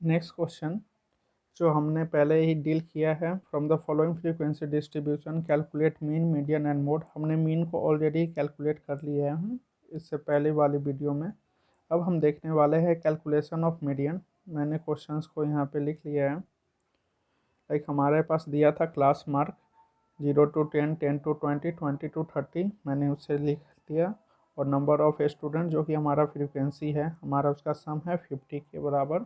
Next question जो हमने पहले ही डील किया है, from the following frequency distribution calculate mean, median and mode. हमने मीन को ऑलरेडी कैलकुलेट कर लिया है इससे पहले वाली वीडियो में। अब हम देखने वाले हैं कैलकुलेशन ऑफ मीडियन। मैंने क्वेश्चंस को यहाँ पे लिख लिया है। लाइक हमारे पास दिया था class mark 0 to 10, 10 to 20, 20 to 30, मैंने उसे लिख दिया। और नंबर ऑफ स्टूडेंट जो कि हमारा फ्रीक्वेंसी है, हमारा उसका सम है 50 के बराबर,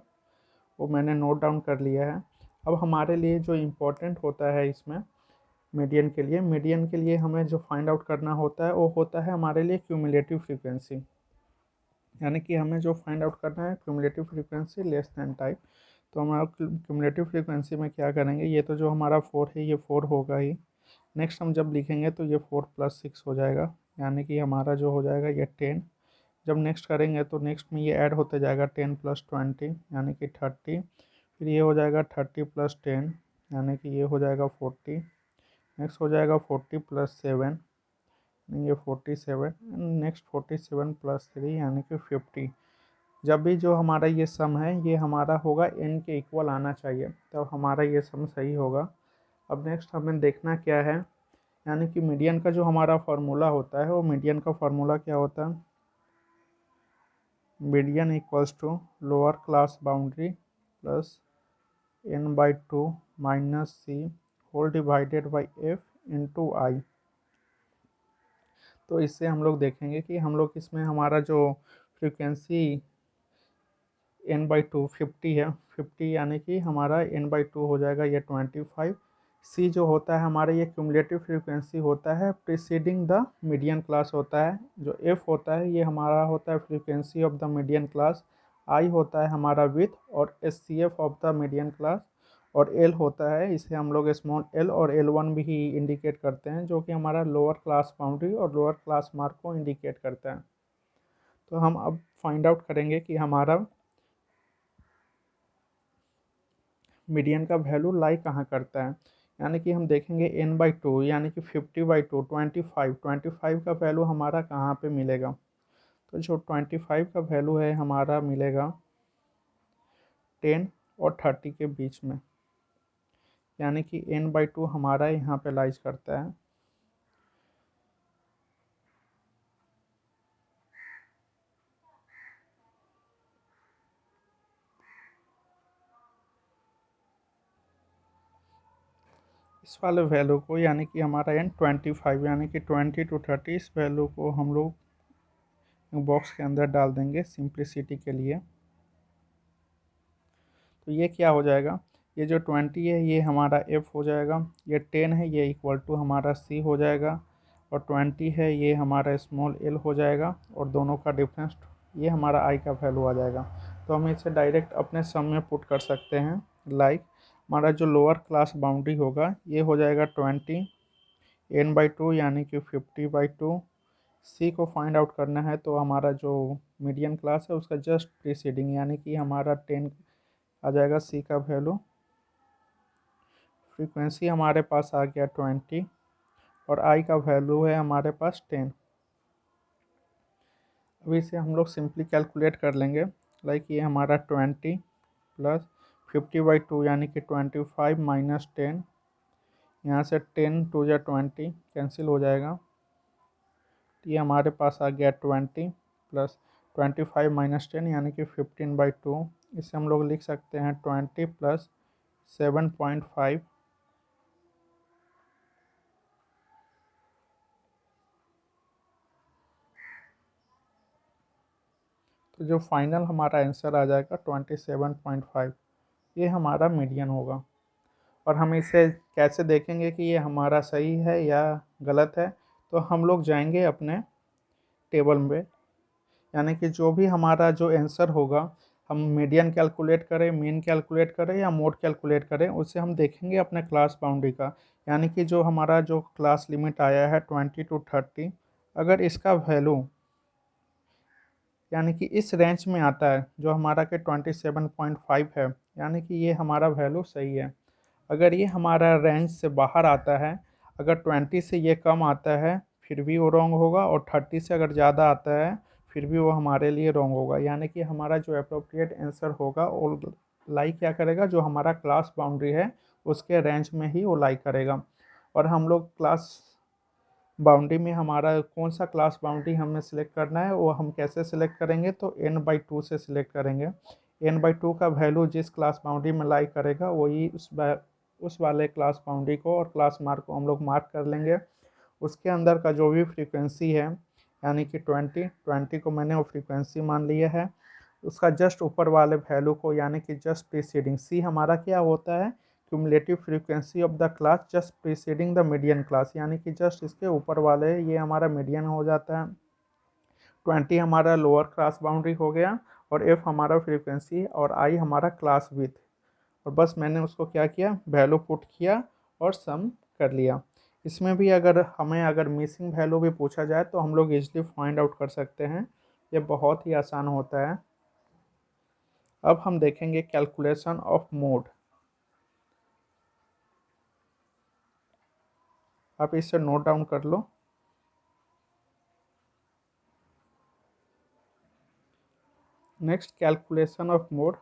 वो मैंने नोट डाउन कर लिया है। अब हमारे लिए जो इम्पोर्टेंट होता है इसमें मीडियन के लिए हमें जो फाइंड आउट करना होता है वो होता है हमारे लिए क्यूमुलेटिव फ्रीक्वेंसी। यानी कि हमें जो फाइंड आउट करना है cumulative frequency less than type. तो हमारा क्यूमुलेटिव फ्रीक्वेंसी में क्या करेंगे, ये तो जो हमारा 4 है ये 4 होगा ही। नेक्स्ट हम जब लिखेंगे तो ये 4 + 6 हो जाएगा, यानी कि हमारा जो हो जाएगा ये 10। जब नेक्स्ट करेंगे तो नेक्स्ट में ये ऐड होते जाएगा 10 + 20 यानी कि 30। फिर ये हो जाएगा 30 + 10 यानी कि ये हो जाएगा 40। नेक्स्ट हो जाएगा 40 + 7 ये 47। नेक्स्ट 47 + 3 यानी कि 50। जब भी जो हमारा ये सम है ये हमारा होगा n के इक्वल आना चाहिए, तब हमारा ये सम सही होगा। अब नेक्स्ट हमें देखना क्या है, यानी कि मीडियन का जो हमारा फार्मूला होता है वो मीडियन का फार्मूला क्या होता है, median equals to lower class boundary plus n/2 minus c whole divided by f into I. तो इससे हम लोग देखेंगे कि हम लोग इसमें हमारा जो फ्रीक्वेंसी n/2 50 है, 50 यानी कि हमारा n/2 हो जाएगा ये 25। सी जो होता है हमारा ये क्यूमुलेटिव फ्रीक्वेंसी होता है प्रीसीडिंग द मीडियन क्लास होता है। जो एफ होता है ये हमारा होता है frequency of the median class. I होता है हमारा विथ और S C F of the median class. और एल होता है, इसे हम लोग स्मॉल एल और L1 भी इंडिकेट करते हैं, जो कि हमारा लोअर क्लास बाउंड्री और लोअर क्लास मार्क को इंडिकेट करता है। तो हम अब फाइंड आउट करेंगे कि हमारा मीडियन का वैल्यू लाई कहाँ करता है। यानी कि हम देखेंगे n/2 यानी कि 50/2 25 का वैल्यू हमारा कहाँ पे मिलेगा। तो जो 25 का वैल्यू है हमारा मिलेगा 10 और 30 के बीच में, यानी कि n/2 हमारा यहाँ पे लाइज करता है। इस वाले वैल्यू को यानी कि हमारा n25 यानी कि 20 to 30, इस वैल्यू को हम लोग बॉक्स के अंदर डाल देंगे सिंप्लिसिटी के लिए। तो ये क्या हो जाएगा, ये जो 20 है ये हमारा f हो जाएगा, ये 10 है ये इक्वल टू हमारा c हो जाएगा, और 20 है ये हमारा स्मॉल l हो जाएगा, और दोनों का डिफरेंस ये हमारा i का वैल्यू आ जाएगा। तो हम इसे डायरेक्ट अपने सम में पुट कर सकते हैं। लाइक हमारा जो लोअर क्लास बाउंड्री होगा ये हो जाएगा 20 n/2 यानी कि 50/2। सी को फाइंड आउट करना है तो हमारा जो मीडियन क्लास है उसका जस्ट प्रीसीडिंग यानी कि हमारा 10 आ जाएगा सी का वैल्यू। फ्रीक्वेंसी हमारे पास आ गया 20 और आई का वैल्यू है हमारे पास 10। अभी इसे हम लोग सिंपली कैलकुलेट कर लेंगे। लाइक ये हमारा 20 + 50/2 यानी कि 25 माइनस 10, यहाँ से 10 2 या 20 कैंसिल हो जाएगा। तो ये हमारे पास आ गया 20 + 25 माइनस 10 यानी कि 15/2। इसे हम लोग लिख सकते हैं 20 + 7.5। तो जो फाइनल हमारा आंसर आ जाएगा 27.5, ये हमारा मीडियन होगा। और हम इसे कैसे देखेंगे कि ये हमारा सही है या गलत है, तो हम लोग जाएंगे अपने टेबल में, यानी कि जो भी हमारा जो आंसर होगा, हम मीडियन कैलकुलेट करें, मीन कैलकुलेट करें या मोड कैलकुलेट करें, उसे हम देखेंगे अपने क्लास बाउंड्री का। यानी कि जो हमारा जो क्लास लिमिट आया है 20 to 30, अगर इसका वैल्यू यानी कि इस रेंज में आता है जो हमारा के 27.5 है, यानी कि ये हमारा वैल्यू सही है। अगर ये हमारा रेंज से बाहर आता है, अगर 20 से ये कम आता है फिर भी वो रॉन्ग होगा, और 30 से अगर ज़्यादा आता है फिर भी वो हमारे लिए रॉन्ग होगा। यानी कि हमारा जो अप्रोप्रिएट आंसर होगा वो लाई क्या करेगा, जो हमारा क्लास बाउंड्री है उसके रेंज में ही वो लाई करेगा। और हम लोग क्लास बाउंड्री में हमारा कौन सा क्लास बाउंड्री हमें सिलेक्ट करना है, वो हम कैसे सिलेक्ट करेंगे, तो n/2 से सिलेक्ट करेंगे। n/2 का वैल्यू जिस क्लास बाउंड्री में लाई करेगा वही उस वाले क्लास बाउंड्री को और क्लास मार्क को हम लोग मार्क कर लेंगे। उसके अंदर का जो भी फ्रीक्वेंसी है, यानी कि 20 को मैंने वो फ्रीक्वेंसी मान लिया है। उसका जस्ट ऊपर वाले वैल्यू को, यानी कि जस्ट प्रीसीडिंग, सी हमारा क्या होता है, cumulative frequency of the class just preceding the median class, यानी कि जस्ट इसके ऊपर वाले ये हमारा मीडियन हो जाता है। 20 हमारा लोअर क्लास बाउंड्री हो गया, और एफ हमारा फ्रीक्वेंसी, और आई हमारा क्लास विथ। और बस मैंने उसको क्या किया, वैल्यू पुट किया और सम कर लिया। इसमें भी अगर मिसिंग वैल्यू भी पूछा जाए तो हम लोग इजली फाइंड आउट कर सकते हैं। ये बहुत ही आसान होता है। अब हम देखेंगे कैलकुलेशन ऑफ मोड। आप इसे नोट डाउन कर लो। नेक्स्ट, कैलकुलेशन ऑफ मोड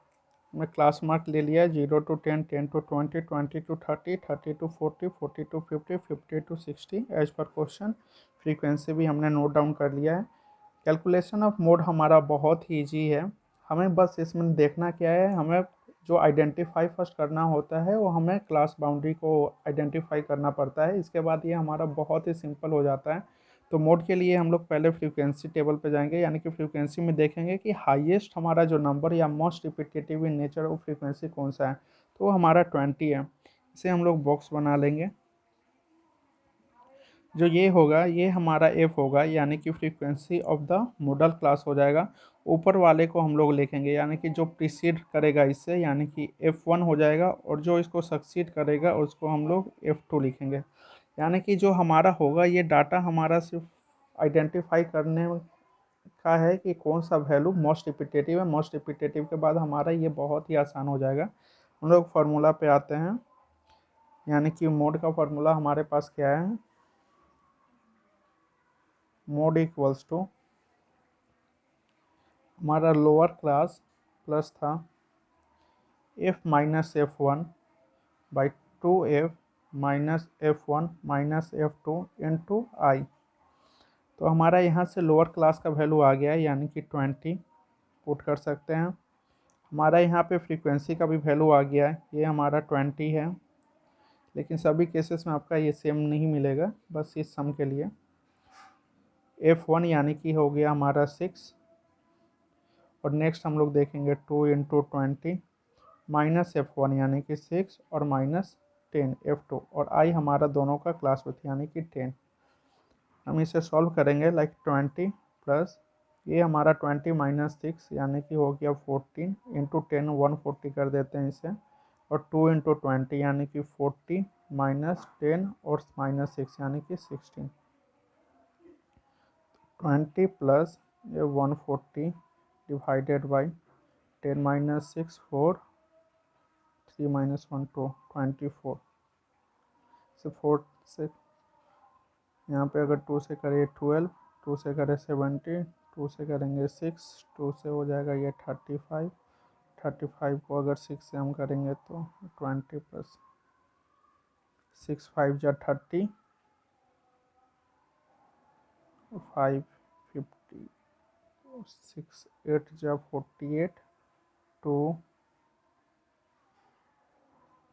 में क्लास मार्क ले लिया 0 to 10, 10 to 20, 20 to 30, 30 to 40, 40 to 50, 50 to 60 as per question. Frequency भी हमने नोट डाउन कर लिया है। कैलकुलेशन ऑफ मोड हमारा बहुत ही ईजी है। हमें बस इसमें देखना क्या है, हमें जो आइडेंटिफाई फर्स्ट करना होता है वो हमें क्लास बाउंड्री को आइडेंटिफाई करना पड़ता है। इसके बाद ये हमारा बहुत ही सिंपल हो जाता है। तो मोड के लिए हम लोग पहले फ्रीक्वेंसी टेबल पे जाएंगे, यानी कि फ्रीक्वेंसी में देखेंगे कि हाईएस्ट हमारा जो नंबर या मोस्ट रिपीटेटिव इन नेचर वो फ्रीक्वेंसी कौन सा है, तो वो हमारा 20 है। इसे हम लोग बॉक्स बना लेंगे। जो ये होगा ये हमारा एफ होगा, यानी कि frequency of the model class हो जाएगा। ऊपर वाले को हम लोग लिखेंगे, यानी कि जो प्रीसीड करेगा इससे, यानी कि F1 हो जाएगा, और जो इसको सक्सीड करेगा उसको हम लोग F2 लिखेंगे। यानी कि जो हमारा होगा ये डाटा हमारा सिर्फ आइडेंटिफाई करने का है कि कौन सा वैल्यू मोस्ट रिपीटेटिव है। मोस्ट रिपीटेटिव के बाद हमारा ये बहुत ही आसान हो जाएगा। हम लोग फार्मूला पे आते हैं, यानी कि मोड का फार्मूला हमारे पास क्या है, मोड इक्वल्स टू हमारा लोअर क्लास प्लस था F-F1/2F-F1 इंटू आई। तो हमारा यहाँ से लोअर क्लास का वैल्यू आ गया है, यानी कि 20 पुट कर सकते हैं। हमारा यहाँ पे फ्रीक्वेंसी का भी वैल्यू आ गया है, ये हमारा 20 है। लेकिन सभी केसेस में आपका ये सेम नहीं मिलेगा, बस इस सम के लिए। F1 यानी कि हो गया हमारा 6, और नेक्स्ट हम लोग देखेंगे 2 इंटू 20 माइनस F1 यानी कि 6, और माइनस 10 F2, और आई हमारा दोनों का क्लास विथ यानी कि 10। हम इसे सॉल्व करेंगे, लाइक 20 प्लस ये हमारा 20 माइनस 6 यानी कि हो गया 14 इंटू 10, 140 कर देते हैं इसे, और 2 इंटू 20 यानी कि 40 माइनस 10 और माइनस 6 यानी कि 16। 20 प्लस ये 140 डिवाइडेड बाई 10 माइनस 6 4, 3 माइनस 1 2, 24 से 4 से यहाँ पे अगर 2 से करें 12, 2 से करें 70, 2 से करेंगे 6, 2 से हो जाएगा ये 35, 35 को अगर 6 से हम करेंगे तो 20 प्लस 6 5 जा 30, 5 50, 6 8 जा 48, 2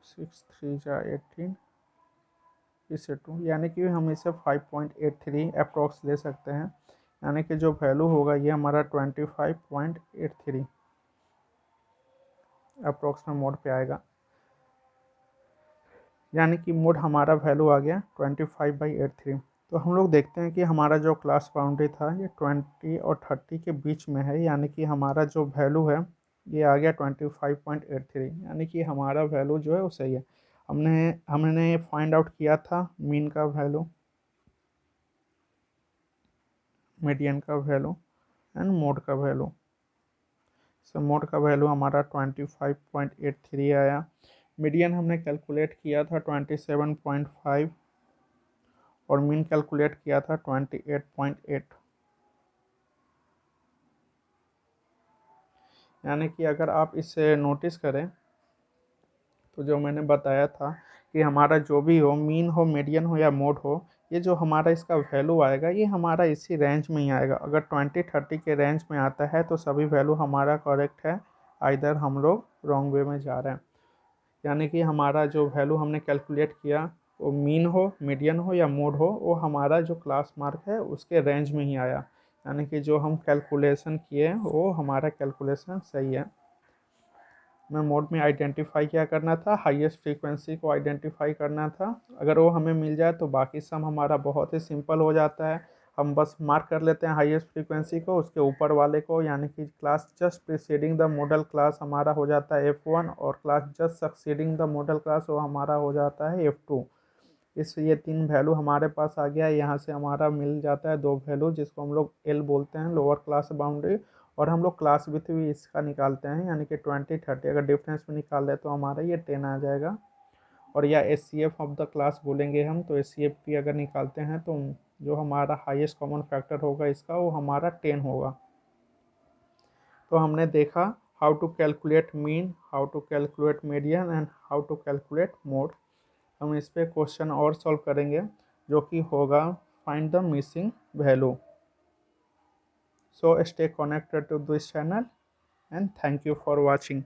6 3 जा 18, इसे 2, यानी कि हम इसे 5.83 अप्रॉक्स ले सकते हैं। यानी कि जो वैल्यू होगा ये हमारा 25.83 अप्रॉक्स में मोड पे आएगा। यानी कि मोड हमारा वैल्यू आ गया 25/83। तो हम लोग देखते हैं कि हमारा जो क्लास बाउंड्री था ये 20 और 30 के बीच में है, यानी कि हमारा जो वैल्यू है ये आ गया 25.83, यानी कि हमारा वैल्यू जो है वो सही है। हमने फाइंड आउट किया था मीन का वैल्यू, मीडियन का वैल्यू एंड मोड का वैल्यू। सो मोड का वैल्यू हमारा 25.83 आया। मीडियन हमने कैलकुलेट किया था 27.5, और मीन कैलकुलेट किया था 28.8। यानी कि अगर आप इसे नोटिस करें तो जो मैंने बताया था कि हमारा जो भी हो, मीन हो, मीडियन हो या मोड हो, ये जो हमारा इसका वैल्यू आएगा ये हमारा इसी रेंज में ही आएगा। अगर 20-30 के रेंज में आता है तो सभी वैल्यू हमारा करेक्ट है, आइदर हम लोग रॉन्ग वे में जा रहे हैं। यानी कि हमारा जो वैल्यू हमने कैलकुलेट किया वो मीन हो, मीडियन हो या मोड हो, वो हमारा जो क्लास मार्क है उसके रेंज में ही आया। यानी कि जो हम कैलकुलेशन किए वो हमारा कैलकुलेशन सही है। मैं मोड में आइडेंटिफाई क्या करना था, हाईएस्ट फ्रीक्वेंसी को आइडेंटिफाई करना था। अगर वो हमें मिल जाए तो बाकी सम हमारा बहुत ही सिंपल हो जाता है। हम बस मार्क कर लेते हैं हाईएस्ट फ्रीक्वेंसी को, उसके ऊपर वाले को, यानी कि class just preceding the model class हमारा हो जाता है F1, और class just succeeding the model class वो हमारा हो जाता है F2। इस ये 3 वैल्यू हमारे पास आ गया है। यहाँ से हमारा मिल जाता है 2 वैल्यू जिसको हम लोग L बोलते हैं, लोअर क्लास बाउंड्री, और हम लोग क्लास विथ भी इसका निकालते हैं, यानी कि 20-30 अगर डिफरेंस में निकाल रहे तो हमारा ये 10 आ जाएगा। और या HCF ऑफ द क्लास बोलेंगे हम, तो HCF भी अगर निकालते हैं तो जो हमारा हाईएस्ट कॉमन फैक्टर होगा इसका वो हमारा 10 होगा। तो हमने देखा how to calculate mean, how to calculate median and how to calculate mode. हम इस पे क्वेश्चन और सॉल्व करेंगे जो कि होगा find the missing value. So stay connected to this channel and thank you for watching.